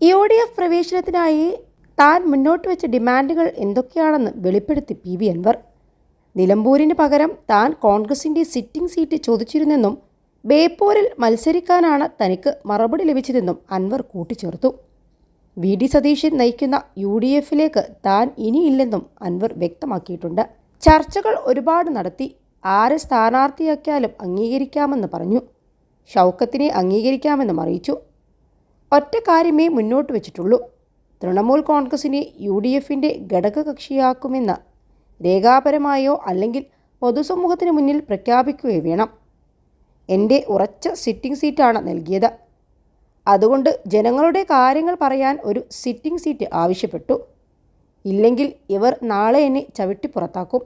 UDF പ്രവേശനത്തിനായി താൻ മുന്നോട്ട് വെച്ച ഡിമാൻഡുകൾ എന്തൊക്കെയാണെന്ന് വെളിപ്പെടുത്തി PV അൻവർ. നിലമ്പൂരിന് പകരം താൻ കോൺഗ്രസിൻ്റെ സിറ്റിംഗ് സീറ്റ് ചോദിച്ചിരുന്നെന്നും ബേപ്പൂരിൽ മത്സരിക്കാനാണ് തനിക്ക് മറുപടി ലഭിച്ചതെന്നും അൻവർ കൂട്ടിച്ചേർത്തു. VD സതീശൻ നയിക്കുന്ന UDFിലേക്ക് താൻ ഇനിയില്ലെന്നും അൻവർ വ്യക്തമാക്കിയിട്ടുണ്ട്. ചർച്ചകൾ ഒരുപാട് നടത്തി. ആരെ സ്ഥാനാർത്ഥിയാക്കിയാലും അംഗീകരിക്കാമെന്ന് പറഞ്ഞു. ഷൗക്കത്തിനെ അംഗീകരിക്കാമെന്നും അറിയിച്ചു. ഒറ്റ കാര്യമേ മുന്നോട്ട് വെച്ചിട്ടുള്ളൂ. തൃണമൂൽ കോൺഗ്രസിനെ UDFിൻ്റെ ഘടകകക്ഷിയാക്കുമെന്ന് രേഖാപരമായോ അല്ലെങ്കിൽ പൊതുസമൂഹത്തിന് മുന്നിൽ പ്രഖ്യാപിക്കുകയോ വേണം. എൻ്റെ ഉറച്ച സിറ്റിംഗ് സീറ്റാണ് നൽകിയത്. അതുകൊണ്ട് ജനങ്ങളുടെ കാര്യങ്ങൾ പറയാൻ ഒരു സിറ്റിംഗ് സീറ്റ് ആവശ്യപ്പെട്ടു. ഇല്ലെങ്കിൽ ഇവർ നാളെ എന്നെ ചവിട്ടിപ്പുറത്താക്കും.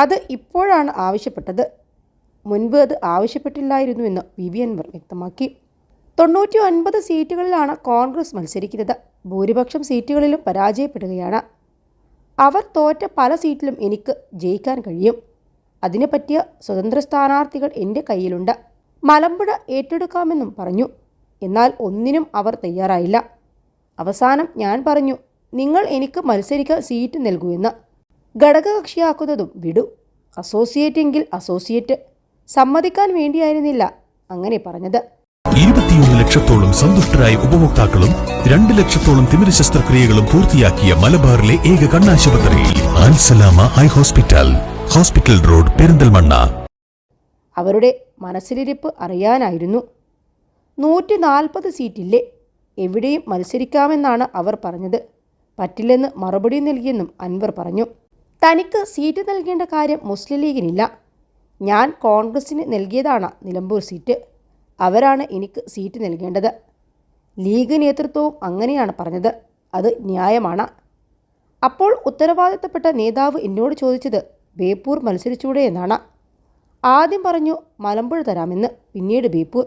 അത് ഇപ്പോഴാണ് ആവശ്യപ്പെട്ടത്. മുൻപ് അത് ആവശ്യപ്പെട്ടില്ലായിരുന്നുവെന്ന് PV അൻവർ വ്യക്തമാക്കി. 99 സീറ്റുകളിലാണ് കോൺഗ്രസ് മത്സരിക്കുന്നത്. ഭൂരിപക്ഷം സീറ്റുകളിലും പരാജയപ്പെടുകയാണ്. അവർ തോറ്റ പല സീറ്റിലും എനിക്ക് ജയിക്കാൻ കഴിയും. അതിനെ പറ്റിയ സ്വതന്ത്ര സ്ഥാനാർത്ഥികൾ എൻ്റെ കയ്യിലുണ്ട്. മലമ്പുഴ ഏറ്റെടുക്കാമെന്നും പറഞ്ഞു. എന്നാൽ ഒന്നിനും അവർ തയ്യാറായില്ല. അവസാനം ഞാൻ പറഞ്ഞു, നിങ്ങൾ എനിക്ക് മത്സരിക്കാൻ സീറ്റ് നൽകൂ എന്ന്. ഘടകകക്ഷിയാക്കുന്നതും വിടൂ. അസോസിയേറ്റ് എങ്കിൽ അസോസിയേറ്റ്. സമ്മതിക്കാൻ വേണ്ടിയായിരുന്നില്ല അങ്ങനെ പറഞ്ഞത്. 21 ലക്ഷത്തോളം സന്തുഷ്ടരായ ഉപഭോക്താക്കളും 2 ലക്ഷത്തോളം തിമിര ശസ്ത്രക്രിയകളും പൂർത്തിയാക്കിയ മലബാറിലെ ഏക കണ്ണാശുപത്രി Al Salama high hospital, hospital road, Perinthalmanna. അവരുടെ മനസ്സിലിരിപ്പ് അറിയാനായിരുന്നു. 140 സീറ്റില്ലേ, എവിടെയും മത്സരിക്കാമെന്നാണ് അവർ പറഞ്ഞത്. പറ്റില്ലെന്ന് മറുപടി നൽകിയെന്നും അൻവർ പറഞ്ഞു. തനിക്ക് സീറ്റ് നൽകേണ്ട കാര്യം മുസ്ലിം ലീഗിനില്ല. ഞാൻ കോൺഗ്രസിന് നൽകിയതാണ് നിലമ്പൂർ സീറ്റ്. അവരാണ് എനിക്ക് സീറ്റ് നൽകേണ്ടത്. ലീഗ് നേതൃത്വവും അങ്ങനെയാണ് പറഞ്ഞത്. അത് ന്യായമാണ്. അപ്പോൾ ഉത്തരവാദിത്തപ്പെട്ട നേതാവ് എന്നോട് ചോദിച്ചത് ബേപ്പൂർ മത്സരിച്ചൂടെ എന്നാണ്. ആദ്യം പറഞ്ഞു മലമ്പുഴ തരാമെന്ന്, പിന്നീട് ബേപ്പൂർ.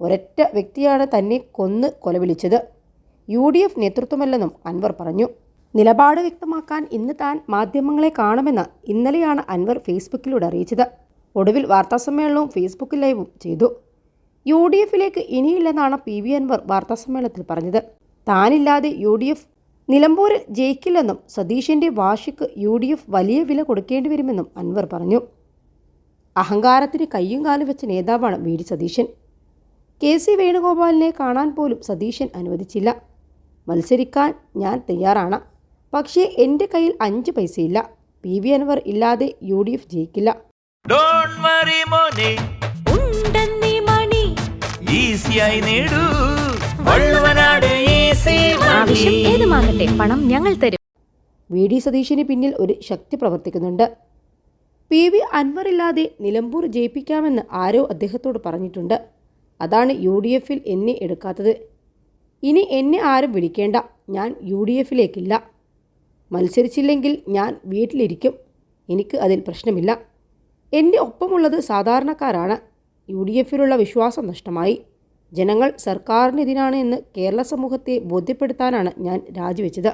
ഒരൊറ്റ വ്യക്തിയാണ് തന്നെ കൊന്ന് കൊലവിളിച്ചത്. UDF നേതൃത്വമല്ലെന്നും അൻവർ പറഞ്ഞു. നിലപാട് വ്യക്തമാക്കാൻ ഇന്ന് താൻ മാധ്യമങ്ങളെ കാണുമെന്ന് ഇന്നലെയാണ് അൻവർ ഫേസ്ബുക്കിലൂടെ അറിയിച്ചത്. ഒടുവിൽ വാർത്താസമ്മേളനവും ഫേസ്ബുക്ക് ലൈവും ചെയ്തു. UDFിലേക്ക് ഇനിയില്ലെന്നാണ് PV അൻവർ വാർത്താസമ്മേളനത്തിൽ പറഞ്ഞത്. താനില്ലാതെ UDF നിലമ്പൂരിൽ ജയിക്കില്ലെന്നും സതീശൻ്റെ വാശിക്ക് UDF വലിയ വില കൊടുക്കേണ്ടി വരുമെന്നും അൻവർ പറഞ്ഞു. അഹങ്കാരത്തിന് കയ്യും കാലും വെച്ച നേതാവാണ് VD സതീശൻ. KC വേണുഗോപാലിനെ കാണാൻ പോലും സതീശൻ അനുവദിച്ചില്ല. മത്സരിക്കാൻ ഞാൻ തയ്യാറാണ്, പക്ഷേ എൻ്റെ കയ്യിൽ 5 പൈസയില്ല. PV അൻവർ ഇല്ലാതെ UDF ജയിക്കില്ല. പണം ഞങ്ങൾ തരും. VD സതീശന് പിന്നിൽ ഒരു ശക്തി പ്രവർത്തിക്കുന്നുണ്ട്. PV അൻവർ ഇല്ലാതെ നിലമ്പൂർ ജയിപ്പിക്കാമെന്ന് ആരോ അദ്ദേഹത്തോട് പറഞ്ഞിട്ടുണ്ട്. അതാണ് UDFിൽ എന്നെ എടുക്കാത്തത്. ഇനി എന്നെ ആരും വിളിക്കേണ്ട. ഞാൻ UDFിലേക്കില്ല. മത്സരിച്ചില്ലെങ്കിൽ ഞാൻ വീട്ടിലിരിക്കും. എനിക്ക് അതിൽ പ്രശ്നമില്ല. എൻ്റെ ഒപ്പമുള്ളത് സാധാരണക്കാരാണ്. UDFിലുള്ള വിശ്വാസം നഷ്ടമായി. ജനങ്ങൾ സർക്കാരിനെതിരാണ് എന്ന് കേരള സമൂഹത്തെ ബോധ്യപ്പെടുത്താനാണ് ഞാൻ രാജിവെച്ചത്.